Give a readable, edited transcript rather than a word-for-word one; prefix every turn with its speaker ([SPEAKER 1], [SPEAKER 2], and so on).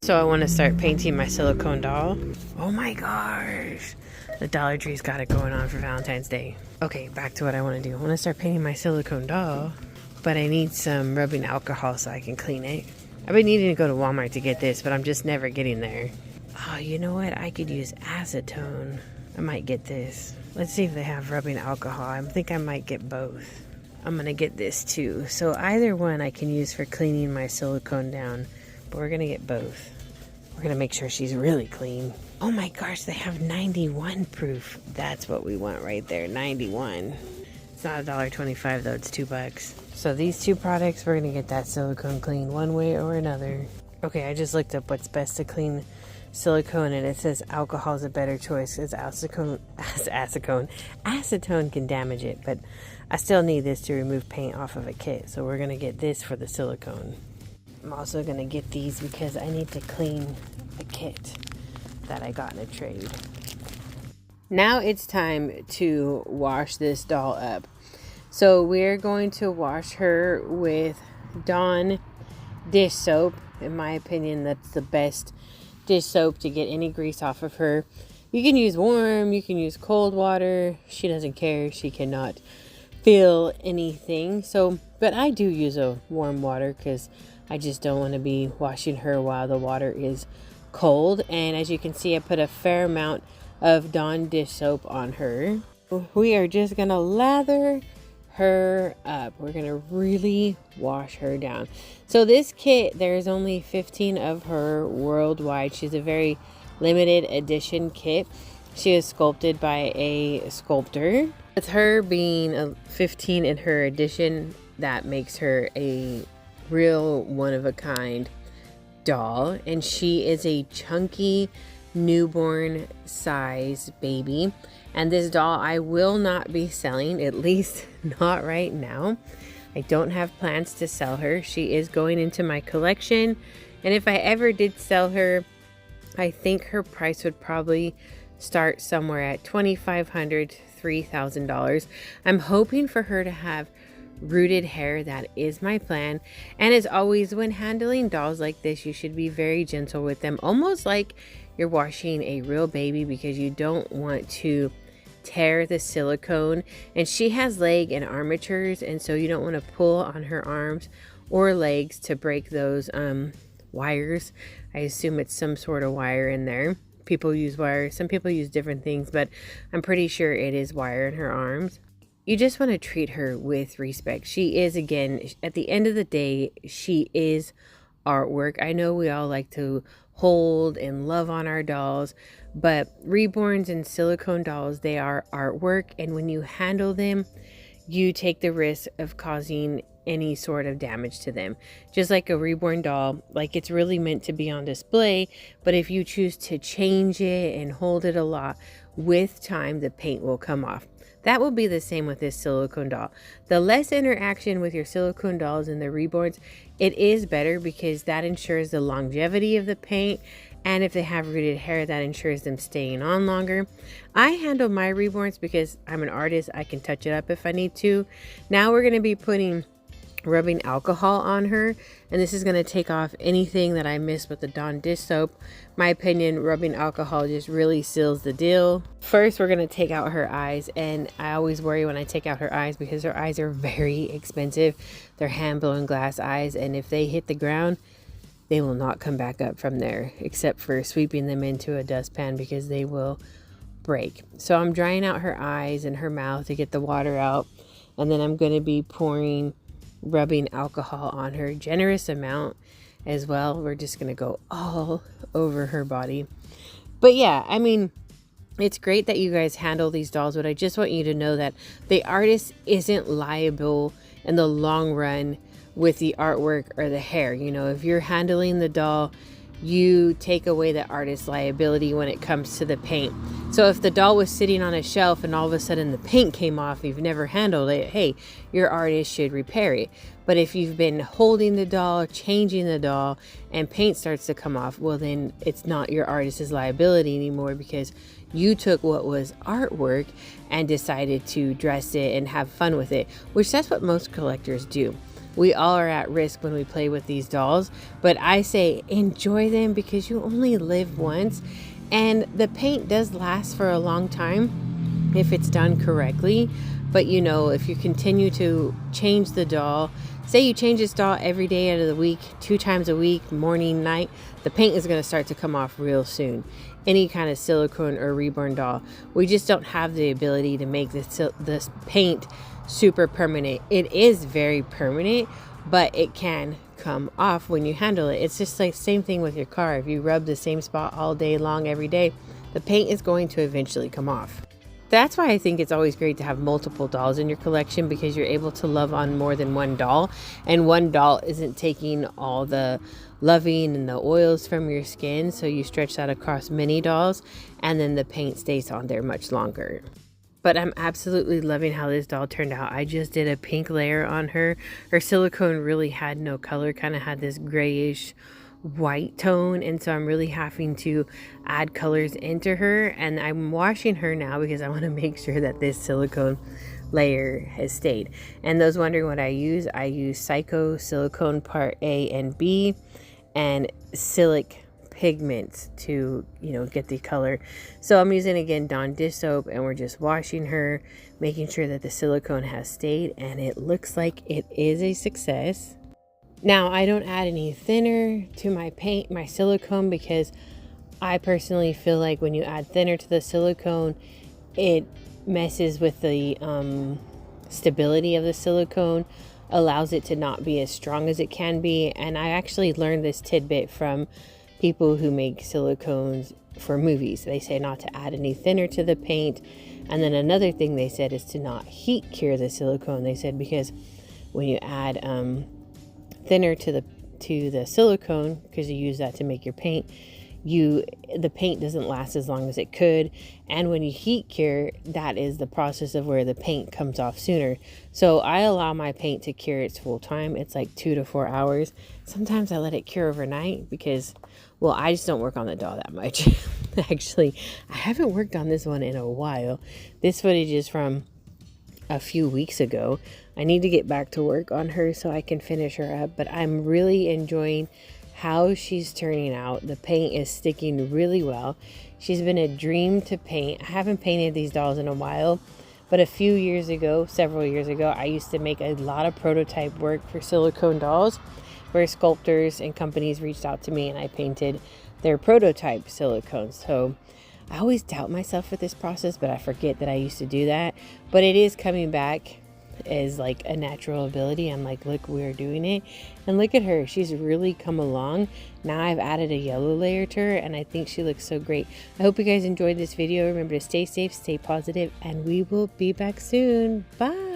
[SPEAKER 1] So I want to start painting my silicone doll. Oh my gosh. The Dollar Tree's got it going on for Valentine's Day. Okay, back to what I want to do. I want to start painting my silicone doll, but I need some rubbing alcohol so I can clean it. I've been needing to go to Walmart to get this, but I'm just never getting there. Oh, you know what? I could use acetone. I might get this. Let's see if they have rubbing alcohol. I think I might get both. I'm going to get this too. So either one I can use for cleaning my silicone down, but we're going to get both. We're going to make sure she's really clean. Oh my gosh, they have 91 proof. That's what we want right there, 91. It's not $1.25 though, it's $2. So these two products, we're going to get that silicone clean one way or another. Okay, I just looked up what's best to clean silicone, and it says alcohol is a better choice because acetone can damage it, but I still need this to remove paint off of a kit, so we're going to get this for the silicone. I'm also going to get these because I need to clean a kit that I got in a trade. Now it's time to wash this doll up. So we're going to wash her with Dawn dish soap. In my opinion, that's the best dish soap to get any grease off of her. You can use warm, you can use cold water. She doesn't care. She cannot feel anything. But I do use a warm water because I just don't want to be washing her while the water is cold. And as you can see, I put a fair amount of Dawn dish soap on her. We are just going to lather her up. We're going to really wash her down. So this kit, there's only 15 of her worldwide. She's a very limited edition kit. She is sculpted by a sculptor. With her being a 15 in her edition, that makes her a real one-of-a-kind doll, and she is a chunky newborn size baby. And this doll I will not be selling, at least not right now. I don't have plans to sell her. She is going into my collection, and if I ever did sell her, I think her price would probably start somewhere at $2,500 $3,000. I'm hoping for her to have rooted hair. That is my plan. And as always, when handling dolls like this, you should be very gentle with them, almost like you're washing a real baby, because you don't want to tear the silicone. And she has leg and armatures, and so you don't want to pull on her arms or legs to break those wires. I assume it's some sort of wire in there. People use wire. Some people use different things, but I'm pretty sure it is wire in her arms. You just want to treat her with respect. She is, again, at the end of the day, she is artwork. I know we all like to hold and love on our dolls, but reborns and silicone dolls, they are artwork. And when you handle them, you take the risk of causing any sort of damage to them. Just like a reborn doll, like, it's really meant to be on display, but if you choose to change it and hold it a lot, with time the paint will come off. That will be the same with this silicone doll. The less interaction with your silicone dolls and the reborns, it is better, because that ensures the longevity of the paint. And if they have rooted hair, that ensures them staying on longer. I handle my reborns because I'm an artist. I can touch it up if I need to. Now we're going to be putting rubbing alcohol on her, and this is going to take off anything that I missed with the Dawn dish soap. My opinion, rubbing alcohol just really seals the deal. First, we're going to take out her eyes, and I always worry when I take out her eyes because her eyes are very expensive. They're hand-blown glass eyes, and if they hit the ground, they will not come back up from there, except for sweeping them into a dustpan, because they will break. So I'm drying out her eyes and her mouth to get the water out, and then I'm going to be pouring rubbing alcohol on her, generous amount as well. We're just gonna go all over her body. But yeah, I mean, it's great that you guys handle these dolls, but I just want you to know that the artist isn't liable in the long run with the artwork or the hair. You know, if you're handling the doll, you take away the artist's liability when it comes to the paint. So if the doll was sitting on a shelf and all of a sudden the paint came off, you've never handled it, hey, your artist should repair it. But if you've been holding the doll, changing the doll, and paint starts to come off, well, then it's not your artist's liability anymore, because you took what was artwork and decided to dress it and have fun with it, which that's what most collectors do. We all are at risk when we play with these dolls, but I say enjoy them because you only live once, and the paint does last for a long time if it's done correctly. But you know, if you continue to change the doll, say you change this doll every day out of the week, 2 times a week, morning, night, the paint is going to start to come off real soon. Any kind of silicone or reborn doll, we just don't have the ability to make this paint super permanent. It is very permanent, but it can come off when you handle it. It's just like same thing with your car. If you rub the same spot all day long every day, the paint is going to eventually come off. That's why I think it's always great to have multiple dolls in your collection, because you're able to love on more than one doll, and one doll isn't taking all the loving and the oils from your skin, so you stretch that across many dolls, and then the paint stays on there much longer. But I'm absolutely loving how this doll turned out. I just did a pink layer on her. Her silicone really had no color, kind of had this grayish white tone, and so I'm really having to add colors into her, and I'm washing her now because I want to make sure that this silicone layer has stayed. And those wondering what I use Psycho Silicone Part A and B and Silic pigments to, you know, get the color. So I'm using again Dawn dish soap, and we're just washing her, making sure that the silicone has stayed, and it looks like it is a success. Now, I don't add any thinner to my paint, my silicone, because I personally feel like when you add thinner to the silicone, it messes with the stability of the silicone, allows it to not be as strong as it can be. And I actually learned this tidbit from people who make silicones for movies. They say not to add any thinner to the paint. And then another thing they said is to not heat cure the silicone. They said because when you add thinner to the silicone, because you use that to make your paint, the paint doesn't last as long as it could. And when you heat cure, that is the process of where the paint comes off sooner. So I allow my paint to cure its full time. It's like 2 to 4 hours. Sometimes I let it cure overnight because, well, I just don't work on the doll that much. Actually, I haven't worked on this one in a while. This footage is from a few weeks ago. I need to get back to work on her so I can finish her up, but I'm really enjoying how she's turning out. The paint is sticking really well. She's been a dream to paint. I haven't painted these dolls in a while, but a few years ago, several years ago, I used to make a lot of prototype work for silicone dolls where sculptors and companies reached out to me and I painted their prototype silicones. So I always doubt myself with this process, but I forget that I used to do that. But it is coming back as like a natural ability. I'm like, look, we're doing it. And look at her. She's really come along. Now I've added a yellow layer to her, and I think she looks so great. I hope you guys enjoyed this video. Remember to stay safe, stay positive, and we will be back soon. Bye.